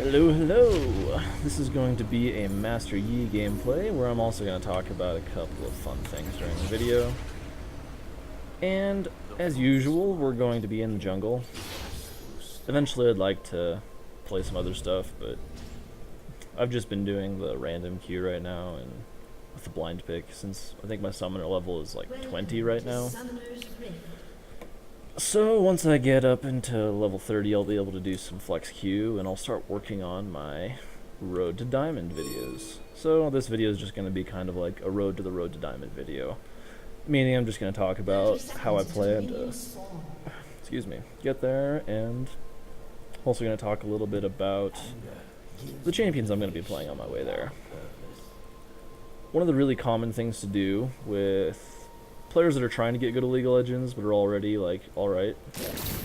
Hello, hello! This is going to be a Master Yi gameplay where I'm also going to talk about a couple of fun things during the video. And, as usual, we're going to be in the jungle. Eventually I'd like to play some other stuff, but I've just been doing the random queue right now and with the blind pick since I think my summoner level is like 20 right now. So once I get up into level 30, I'll be able to do some flex queue, and I'll start working on my Road to Diamond videos. So this video is just going to be kind of like a Road to the Road to Diamond video. Meaning I'm just going to talk about how I plan to, get there, and also going to talk a little bit about the champions I'm going to be playing on my way there. One of the really common things to do with players that are trying to get good at League of Legends but are already like, alright,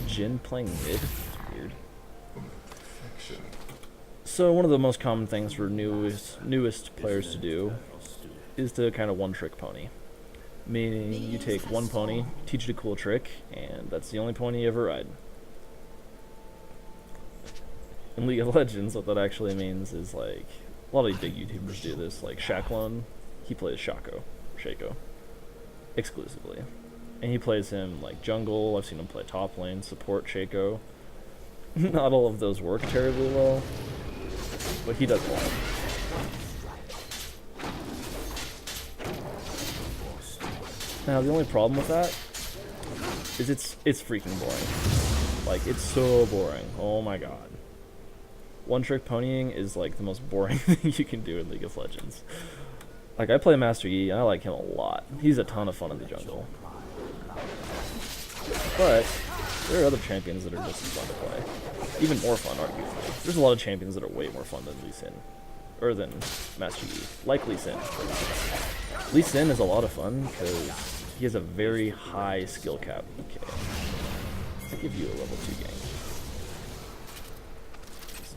Jhin playing mid? It's weird. So one of the most common things for newest players to do is to kind of one-trick pony. Meaning you take one pony, teach it a cool trick, and that's the only pony you ever ride. In League of Legends, what that actually means is like, a lot of big YouTubers do this, like Shacklone, he plays Shaco, exclusively. And he plays him like jungle, I've seen him play top lane, support Shaco. Not all of those work terribly well, but he does well. Now the only problem with that is it's freaking boring. Like, it's so boring. Oh my god. One trick ponying is like the most boring thing you can do in League of Legends. Like, I play Master Yi, and I like him a lot. He's a ton of fun in the jungle. But there are other champions that are just as fun to play. Even more fun, arguably. There's a lot of champions that are way more fun than Lee Sin. Or than Master Yi. Like Lee Sin. Lee Sin is a lot of fun, because he has a very high skill cap. Okay. I'll give you a level 2 gank.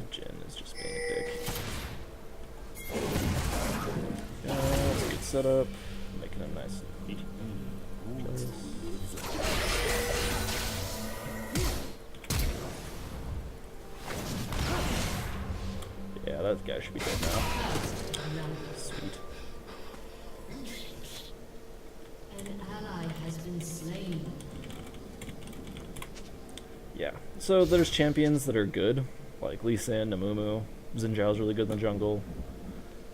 Jhin is just being a dick. Let's get set up, making him nice and neat. Yeah, that guy should be dead now. Sweet. An ally has been slain. Yeah, so there's champions that are good, like Lee Sin, Amumu, Xin Zhao's really good in the jungle.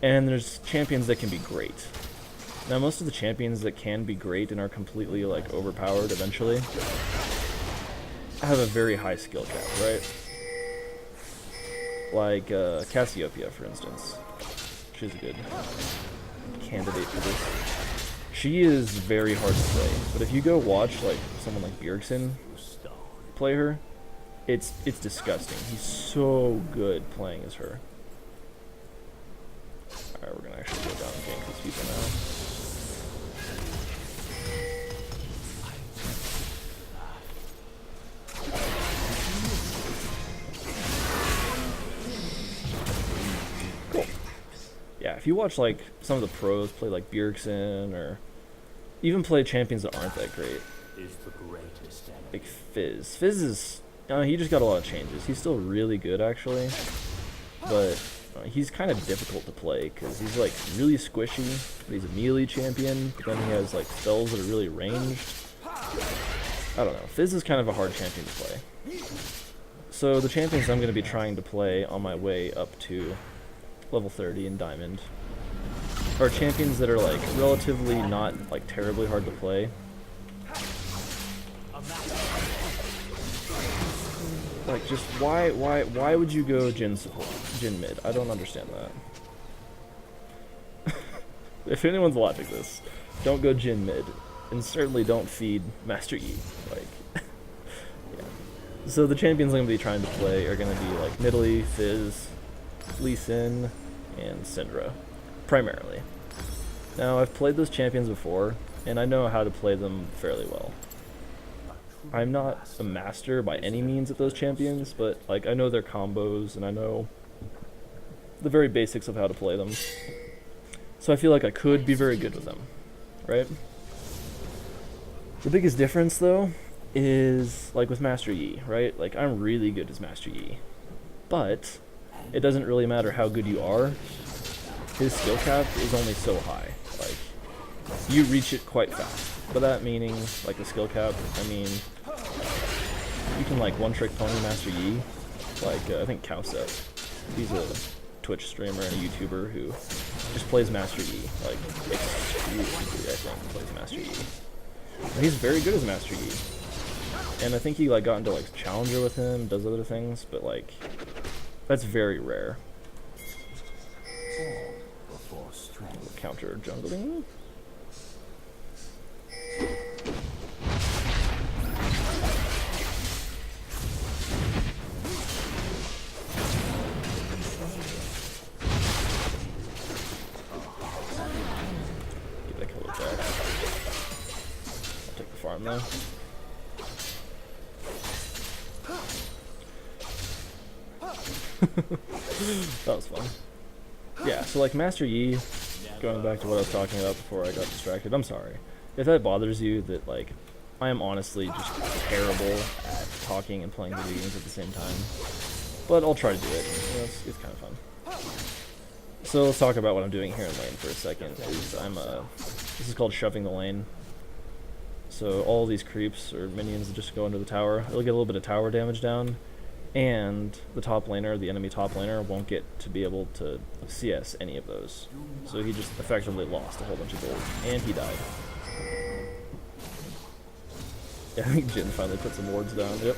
And there's champions that can be great. Now, most of the champions that can be great and are completely, like, overpowered eventually have a very high skill cap, right? Like, Cassiopeia, for instance. She's a good candidate for this. She is very hard to play, but if you go watch, like, someone like Bjergsen play her, it's disgusting. He's so good playing as her. Alright, we're gonna actually go down and gank these people now. Cool. Yeah, if you watch like some of the pros play like Bjergsen, or even play champions that aren't that great, like Fizz. Fizz is, he just got a lot of changes. He's still really good actually, but he's kind of difficult to play because he's like really squishy, but he's a melee champion, but then he has like spells that are really ranged. I don't know. Fizz is kind of a hard champion to play. So the champions I'm going to be trying to play on my way up to level 30 in Diamond are champions that are like relatively not like terribly hard to play. Like, just why would you go Jhin support, Jhin mid? I don't understand that. If anyone's watching this, don't go Jhin mid, and certainly don't feed Master Yi. Like, yeah. So the champions I'm gonna be trying to play are gonna be like Nidalee, Fizz, Lee Sin, and Syndra, primarily. Now, I've played those champions before, and I know how to play them fairly well. I'm not a master by any means at those champions, but like I know their combos and I know the very basics of how to play them. So I feel like I could be very good with them, right? The biggest difference though is like with Master Yi, right? Like I'm really good as Master Yi, but it doesn't really matter how good you are. His skill cap is only so high. Like, you reach it quite fast. By that meaning, like the skill cap, I mean, you can like one-trick pony Master Yi. Like, I think Cowset. He's a Twitch streamer and a YouTuber who just plays Master Yi. Like, exclusively, I think, plays Master Yi. And he's very good as Master Yi. And I think he like got into like Challenger with him, does other things, but like, that's very rare. Counter jungling. Get that kill back. I'll take the farm though. That was fun. Yeah, so like Master Yi, going back to what I was talking about before I got distracted, I'm sorry. If that bothers you, that like, I am honestly just terrible at talking and playing video games at the same time. But I'll try to do it. You know, it's kind of fun. So let's talk about what I'm doing here in lane for a second. This is called shoving the lane. So all these creeps or minions that just go into the tower, it'll get a little bit of tower damage down. And the top laner, the enemy top laner, won't get to be able to CS any of those. So he just effectively lost a whole bunch of gold. And he died. Yeah, I think Jin finally put some wards down. Yep.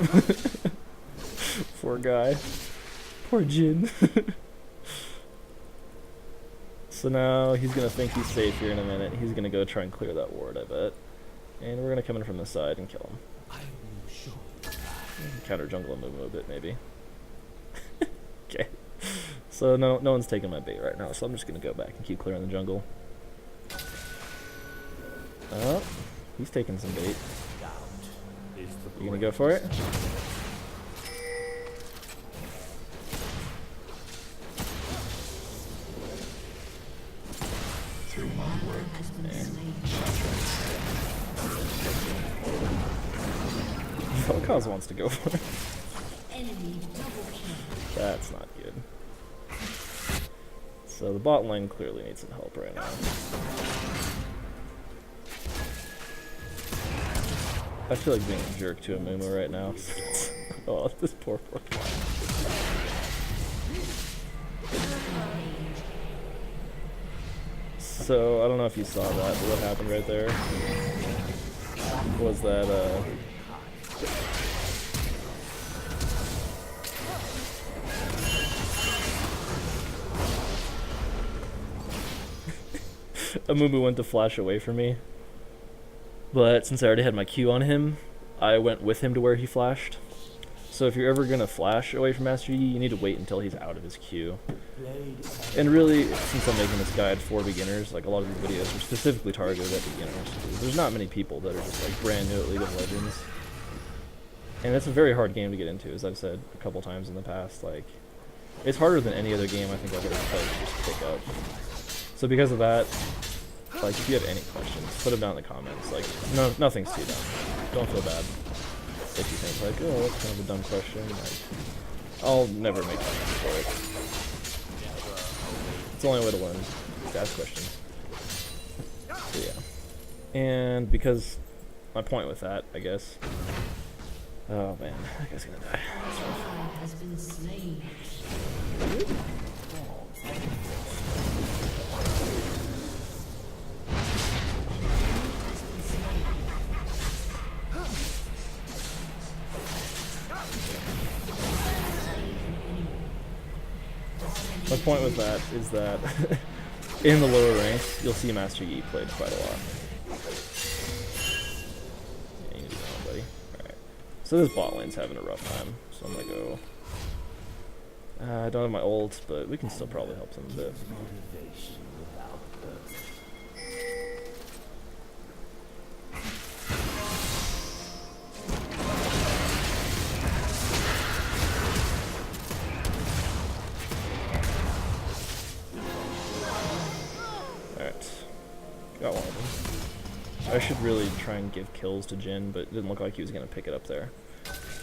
Poor guy. Poor Jin. So now he's going to think he's safe here in a minute. He's going to go try and clear that ward, I bet. And we're going to come in from the side and kill him. Counter jungle and move a bit, maybe. Okay. So no one's taking my bait right now, so I'm just gonna go back and keep clearing the jungle. Oh, he's taking some bait. You gonna go for it? Vel'Koz wants to go for it. That's not good. So the bot lane clearly needs some help right now. I feel like being a jerk to a Mumu right now. Oh, this poor guy. So, I don't know if you saw that, but what happened right there was that, Amumu went to flash away from me, but since I already had my Q on him, I went with him to where he flashed. So if you're ever going to flash away from Master Yi, you need to wait until he's out of his Q. And really, since I'm making this guide for beginners, like a lot of these videos are specifically targeted at beginners. There's not many people that are just like brand new at League of Legends. And it's a very hard game to get into, as I've said a couple times in the past. Like, it's harder than any other game I think I've ever played to just pick up. So because of that, like, if you have any questions, put them down in the comments. Like, no, nothing's too dumb. Don't feel bad if you think, like, oh, that's kind of a dumb question. Like, I'll never make fun of you for it. It's the only way to learn, is to ask questions. So, yeah. And because my point with that, I guess. Oh, man. That guy's gonna die. Has been slain. My point with that is that in the lower ranks, you'll see Master Yi played quite a lot. Yeah, you need to go on, buddy. Alright. So this bot lane's having a rough time, so I'm gonna go. I don't have my ult, but we can still probably help them a bit. Got one of them. I should really try and give kills to Jin, but it didn't look like he was going to pick it up there.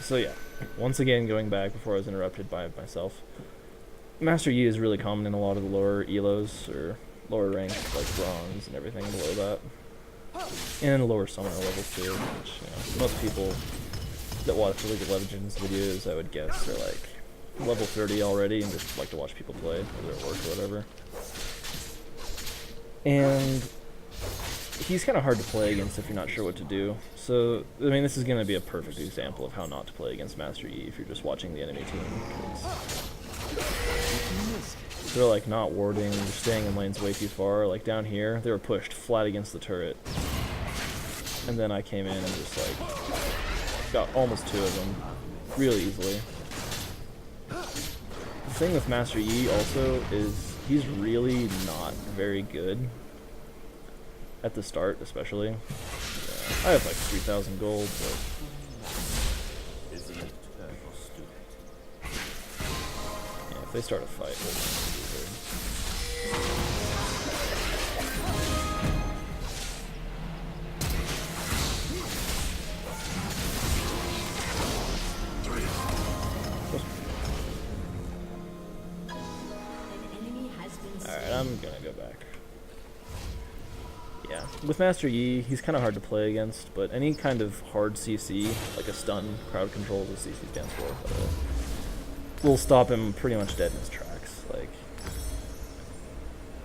So yeah, once again going back before I was interrupted by myself. Master Yi is really common in a lot of the lower elos or lower ranks like bronze and everything below that, and lower summoner levels too. Which most people that watch League of Legends videos, I would guess, are like level 30 already and just like to watch people play, whether it works or whatever. And he's kind of hard to play against if you're not sure what to do. So, I mean, this is going to be a perfect example of how not to play against Master Yi if you're just watching the enemy team. They're like not warding, they're staying in lanes way too far. Like down here, they were pushed flat against the turret. And then I came in and just like got almost 2 of them really easily. The thing with Master Yi also is he's really not very good at the start, especially. I have like 3,000 gold, but yeah, if they start a fight, alright, I'm gonna go back. Yeah, with Master Yi, he's kind of hard to play against, but any kind of hard CC, like a stun, crowd control is what CC stands for, will stop him pretty much dead in his tracks. Like,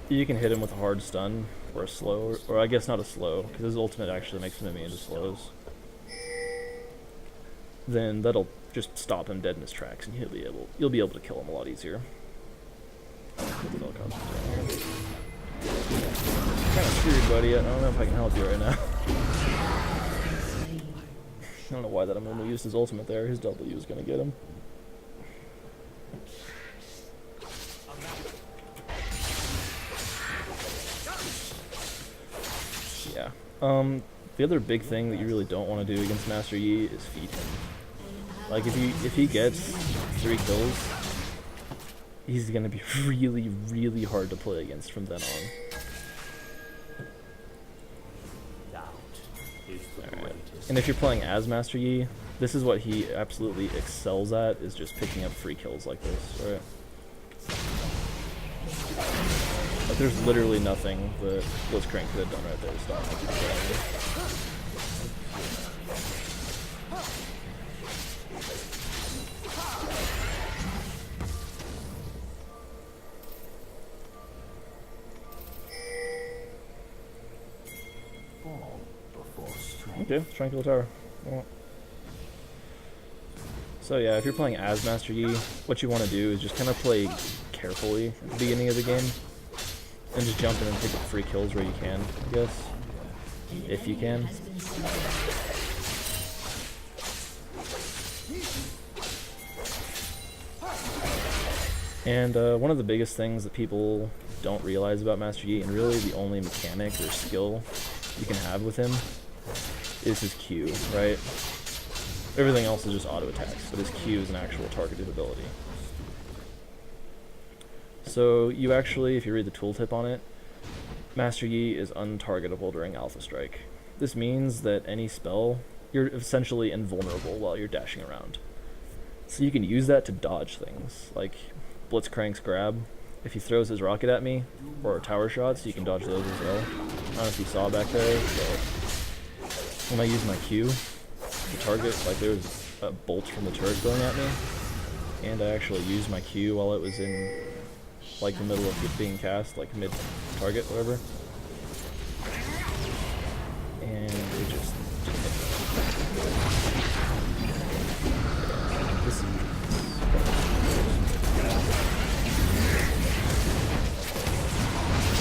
you can hit him with a hard stun, or a slow, or I guess not a slow, because his ultimate actually makes him immune to slows. Then that'll just stop him dead in his tracks, and you'll be able to kill him a lot easier. Kind of screwed, buddy. I don't know if I can help you right now. I don't know why that I'm used his ultimate there. His W is gonna get him. Yeah. The other big thing that you really don't want to do against Master Yi is feed him. Like if he gets 3 kills, he's gonna be really, really hard to play against from then on. Right. And if you're playing as Master Yi, this is what he absolutely excels at, is just picking up free kills like this, right? Like there's literally nothing that Blitzcrank could have done right there to stop him. Okay, Tranquil Tower. Well. So yeah, if you're playing as Master Yi, what you want to do is just kind of play carefully at the beginning of the game, and just jump in and pick up free kills where you can, I guess. If you can. And one of the biggest things that people don't realize about Master Yi, and really the only mechanic or skill you can have with him, is his Q, right? Everything else is just auto attacks, but his Q is an actual targeted ability. So you actually, if you read the tooltip on it, Master Yi is untargetable during Alpha Strike. This means that any spell, you're essentially invulnerable while you're dashing around. So you can use that to dodge things, like Blitzcrank's grab. If he throws his rocket at me, or tower shots, you can dodge those as well. I don't know if you saw back there, but when I use my Q to target, like there was a bolt from the turret going at me, and I actually used my Q while it was in like the middle of it being cast, like mid target, whatever. And it just hit me. This is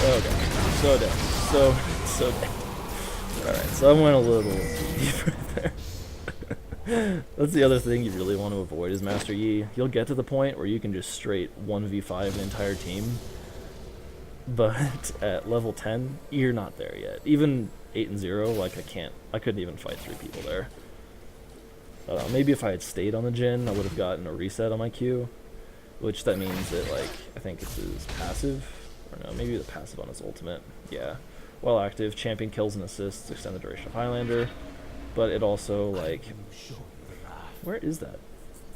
oh god, so dead, so dead. Alright, so I went a little deeper there. That's the other thing you really want to avoid is Master Yi. You'll get to the point where you can just straight 1v5 an entire team, but at level 10, you're not there yet. Even 8 and 0, like I couldn't even fight 3 people there. Maybe if I had stayed on the Jhin, I would have gotten a reset on my Q, which that means that, like, I think it's his passive, or no, maybe the passive on his ultimate, yeah. While active, champion kills and assists, extend the duration of Highlander, but it also, like, where is that?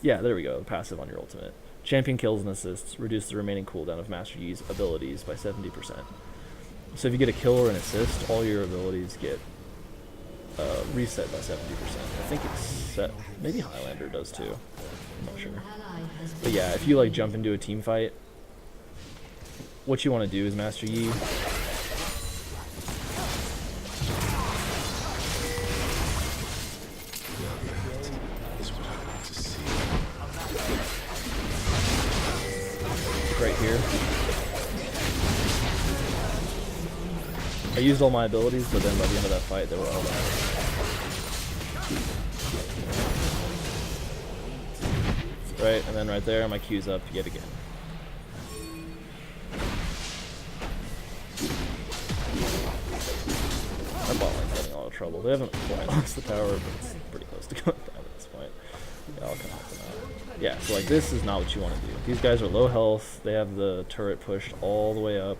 Yeah, there we go, passive on your ultimate. Champion kills and assists reduce the remaining cooldown of Master Yi's abilities by 70%. So if you get a kill or an assist, all your abilities get reset by 70%. I think it's set. Maybe Highlander does too. I'm not sure. But yeah, if you like jump into a team fight, what you want to do is Master Yi. Right here. I used all my abilities, but then by the end of that fight, they were all down. Right, and then right there, my Q's up yet again. Our bot lane's getting a lot of trouble. They haven't quite lost the tower, but it's pretty close to going down at this point. Yeah, I'll come help them out. Yeah, so like this is not what you want to do. These guys are low health. They have the turret pushed all the way up.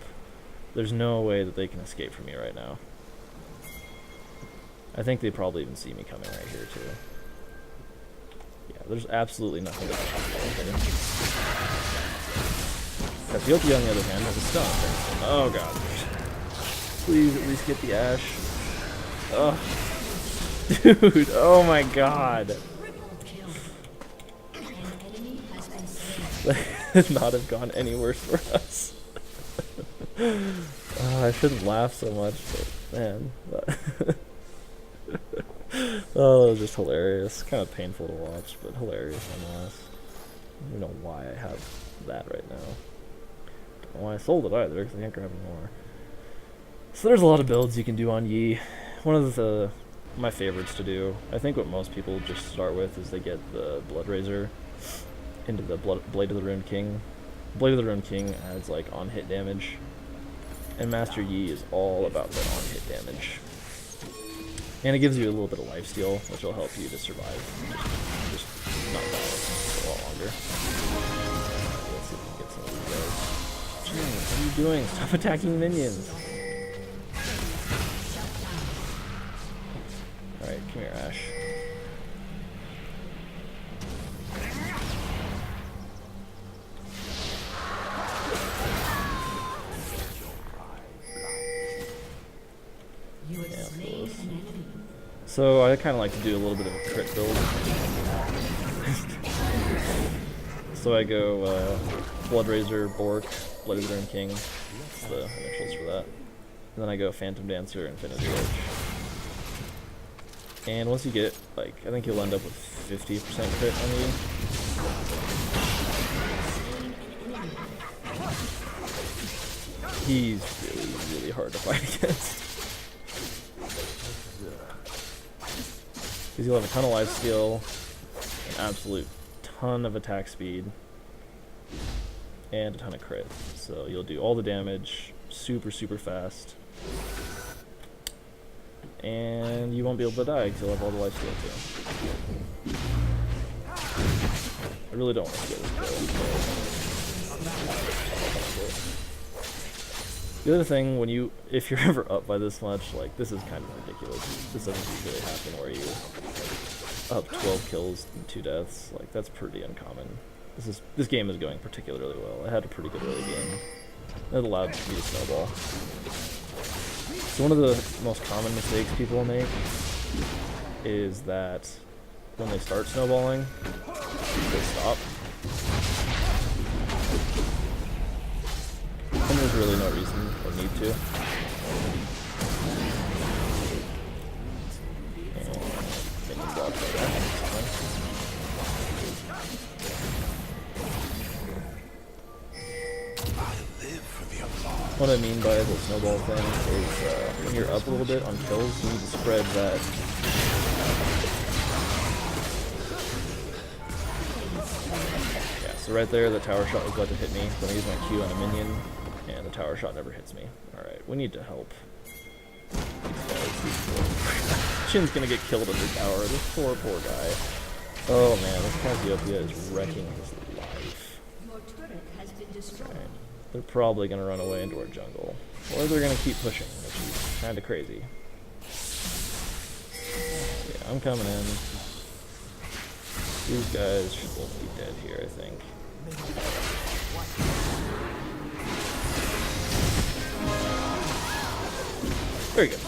There's no way that they can escape from me right now. I think they probably even see me coming right here too. Yeah, there's absolutely nothing that I can do here. Cassiopeia, on the other hand, has a stun. Oh god. Please at least get the Ashe. Oh. Dude, oh my god. That could not have gone any worse for us. I shouldn't laugh so much, but man. Oh, it was just hilarious. Kind of painful to watch, but hilarious nonetheless. I don't know why I have that right now. Don't know why I sold it either, because I can't grab any more. So there's a lot of builds you can do on Yi. One of my favorites to do, I think what most people just start with is they get the Blood Razor into the Blade of the Ruined King. Blade of the Ruined King adds like on-hit damage, and Master Yi is all about that on-hit damage. And it gives you a little bit of lifesteal, which will help you to survive. Just not die for a lot longer. Let's see if we can get some of these guys. Jeez, what are you doing? Stop attacking minions! Alright, come here, Ashe. So I kind of like to do a little bit of a crit build. So I go Blood Razor, Bork, Blade of the Ruined King. That's the initials for that. And then I go Phantom Dancer, Infinity Edge. And once you get, like, I think you'll end up with 50% crit on you. He's really, really hard to fight against. Because you'll have a ton of lifesteal, an absolute ton of attack speed, and a ton of crit. So you'll do all the damage super, super fast. And you won't be able to die because you'll have all the lifesteal too. I really don't want to get this kill. The other thing, if you're ever up by this much, like, this is kind of ridiculous. This doesn't usually happen where you up 12 kills and 2 deaths. Like, that's pretty uncommon. This game is going particularly well. I had a pretty good early game. That allowed me to snowball. So one of the most common mistakes people make is that when they start snowballing, they stop. And there's really no reason or need to. And minion block like that. What I mean by the snowball thing is when you're up a little bit on kills, you need to spread that. Yeah, so right there, the tower shot was about to hit me. When I use my Q on a minion, and the tower shot never hits me. Alright, we need to help these guys. Shin's gonna get killed in the tower. This poor guy. Oh man, this Cassiopeia is wrecking his life. Right. They're probably gonna run away into our jungle. Or they're gonna keep pushing, which is kinda crazy. Yeah, I'm coming in. These guys should both be dead here, I think. Very good.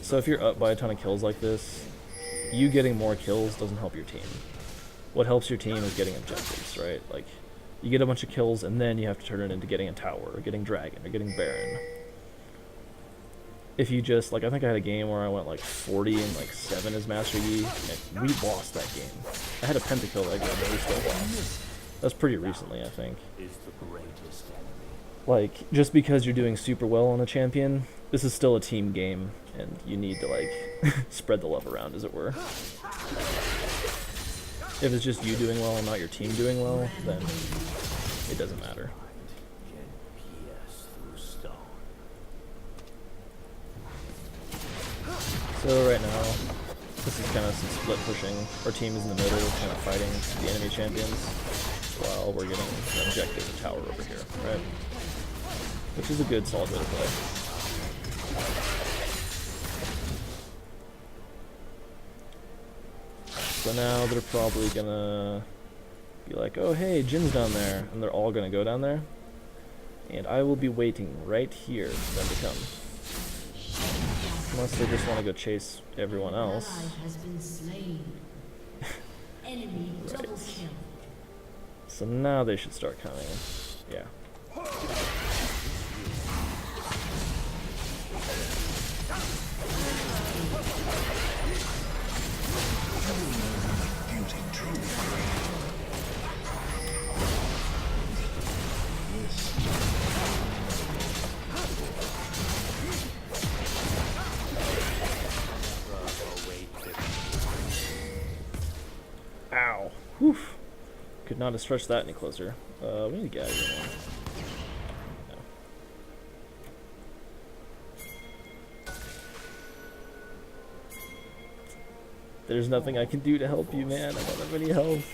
So if you're up by a ton of kills like this, you getting more kills doesn't help your team. What helps your team is getting objectives, right? Like, you get a bunch of kills and then you have to turn it into getting a tower, or getting dragon, or getting baron. If you just, like, I think I had a game where I went like 40 and like 7 as Master Yi, and we lost that game. I had a pentakill that game, but we still lost. That's pretty recently, I think. Like, just because you're doing super well on a champion, this is still a team game, and you need to, like, spread the love around, as it were. If it's just you doing well and not your team doing well, then it doesn't matter. So right now, this is kind of some split pushing. Our team is in the middle, kind of fighting the enemy champions, while we're getting an objective and tower over here, right? Which is a good, solid way to play. So now they're probably gonna be like, oh hey, Jin's down there, and they're all gonna go down there. And I will be waiting right here for them to come. Unless they just want to go chase everyone else. Right. So now they should start coming. Yeah. Ow. Whew. Could not have stretched that any closer. We need to get out of here now. No. There's nothing I can do to help you, man. I don't have any health.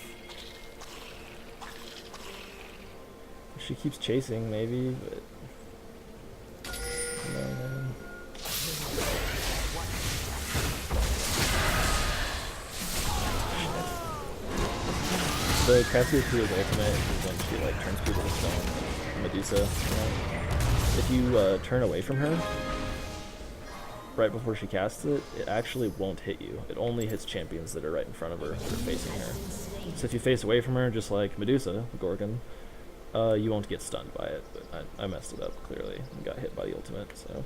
She keeps chasing, maybe, but... No. The Cassio Crew's ultimate is when she like turns people to stone, like Medusa. You know? If you turn away from her right before she casts it, it actually won't hit you. It only hits champions that are right in front of her, that are facing her. So if you face away from her, just like Medusa, the Gorgon, you won't get stunned by it. But I messed it up clearly and got hit by the ultimate. So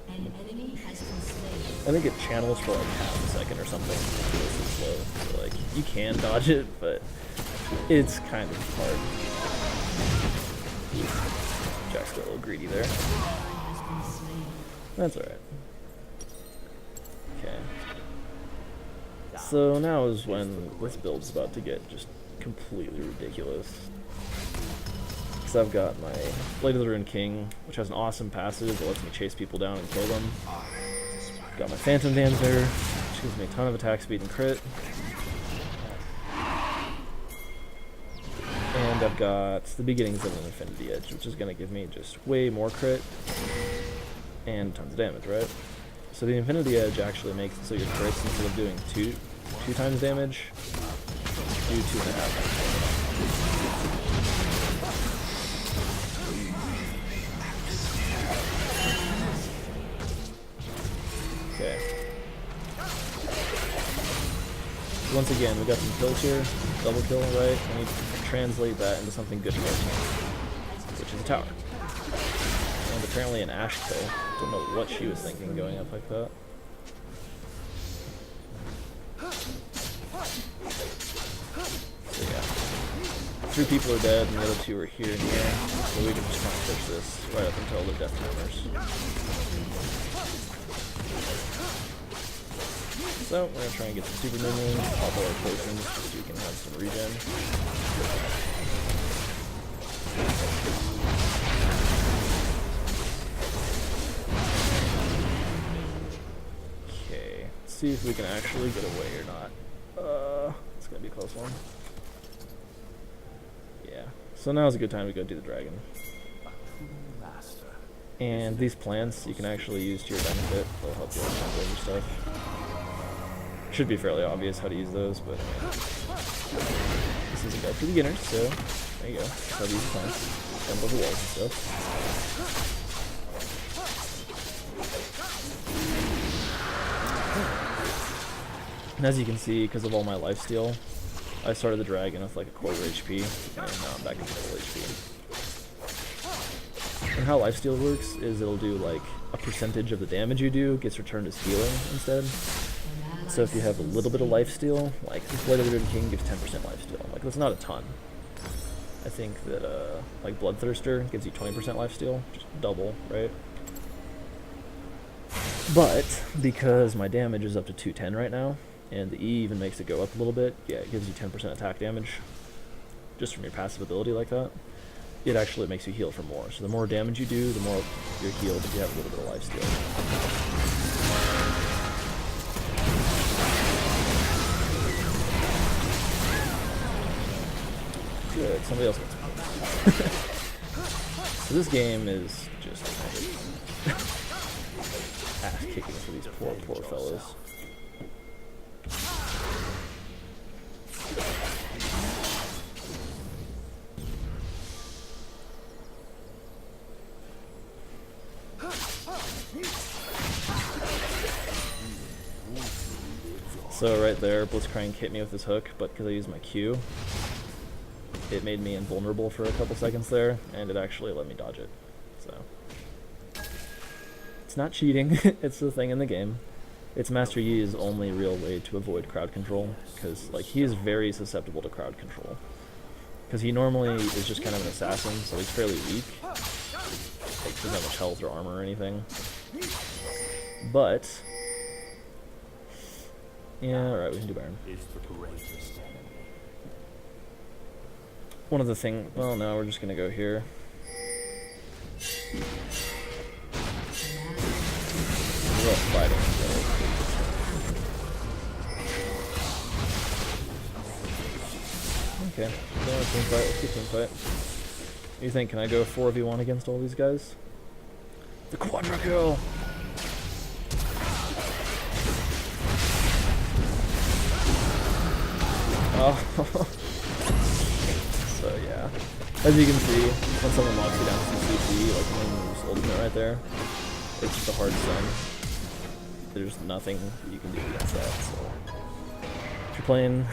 I think it channels for like half a second or something. It's slow, so like you can dodge it, but it's kind of hard. Jack's got a little greedy there. That's alright. Okay. So now is when this build's about to get just completely ridiculous. Because I've got my Blade of the Ruined King, which has an awesome passive that lets me chase people down and kill them. Got my Phantom Dancer, which gives me a ton of attack speed and crit. And I've got the Beginnings of an Infinity Edge, which is going to give me just way more crit and tons of damage, right? So the Infinity Edge actually makes it so your crits, instead of doing two times damage, do 2.5 times damage. Okay. Once again, we got some kills here. Double kill, right? I need to translate that into something good for our team, which is a tower. And apparently an Ashe kill. Don't know what she was thinking going up like that. So yeah. 3 people are dead and the other 2 are here and here. So we can just kind of push this right up until the death timers. So we're gonna try and get some super minions, pop all our potions, so we can have some regen. Okay, let's see if we can actually get away or not. It's gonna be a close one. Yeah. So now is a good time to go do the dragon. And these plants you can actually use to your benefit. They'll help you with combos and stuff. Should be fairly obvious how to use those, but this is a guide for beginners, so There you go. That's how these plants jump over walls and stuff. And as you can see, because of all my lifesteal, I started the dragon with like a quarter HP, and now I'm back into full HP. And how lifesteal works is it'll do like a percentage of the damage you do gets returned as healing instead. So if you have a little bit of lifesteal, like the Blade of the Riven King gives 10% lifesteal. Like that's not a ton. I think that like Bloodthirster gives you 20% lifesteal, just double, right? But because my damage is up to 210 right now, and the E even makes it go up a little bit, yeah, it gives you 10% attack damage, just from your passive ability like that. It actually makes you heal for more. So the more damage you do, the more you're healed if you have a little bit of lifesteal. Good, somebody else gets it. So this game is just ass kicking for these poor fellows. So right there, Blitzcrank hit me with his hook, but because I used my Q, it made me invulnerable for a couple seconds there, and it actually let me dodge it. So it's not cheating, it's the thing in the game. It's Master Yi's only real way to avoid crowd control, because like he is very susceptible to crowd control. Because he normally is just kind of an assassin, so he's fairly weak. Like, doesn't have much health or armor or anything. But yeah, alright, we can do Baron. One of the things, well no, we're just gonna go here. We're all fighting, so. Okay, so team fight, let's do team fight. What do you think, can I go 4v1 against all these guys? The Quadra kill! Oh. So yeah, as you can see, when someone locks you down with CC, like Moon's ultimate right there, it's just a hard stun. There's nothing you can do against that. So if you're playing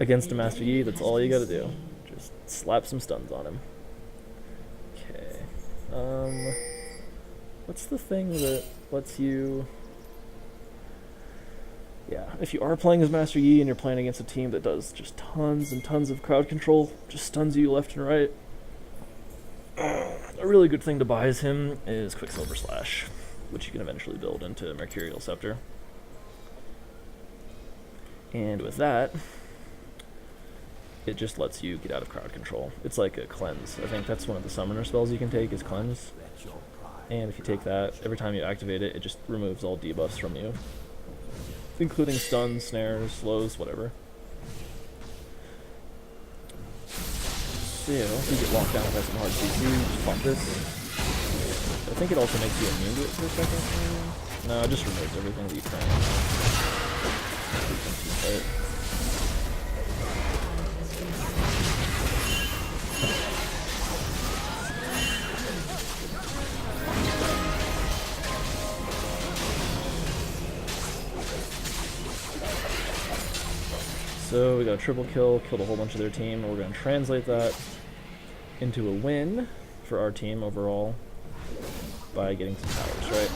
against a Master Yi, that's all you gotta do. Just slap some stuns on him. Okay. What's the thing that lets you? Yeah, if you are playing as Master Yi and you're playing against a team that does just tons and tons of crowd control, just stuns you left and right, a really good thing to buy as him is Quicksilver Slash, which you can eventually build into Mercurial Scepter. And with that, it just lets you get out of crowd control. It's like a cleanse. I think that's one of the summoner spells you can take is cleanse. And if you take that, every time you activate it, it just removes all debuffs from you. Including stuns, snares, slows, whatever. So yeah, once you get locked down by some hard CC, just pop this. I think it also makes you immune to it for a second. No, it just removes everything that you can. So we got a triple kill, killed a whole bunch of their team, and we're going to translate that into a win for our team overall by getting some towers, right?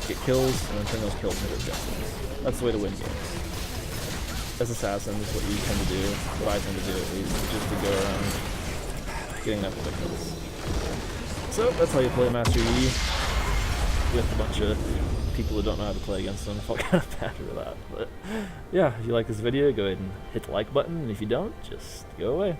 Get kills, and then turn those kills into objectives. That's the way to win games. As assassins, what you tend to do, what I tend to do at least, is just to go around getting enough victims. So that's how you play Master Yi with a bunch of people who don't know how to play against them. I felt kind of bad for that. But yeah, if you like this video, go ahead and hit the like button, and if you don't, just go away.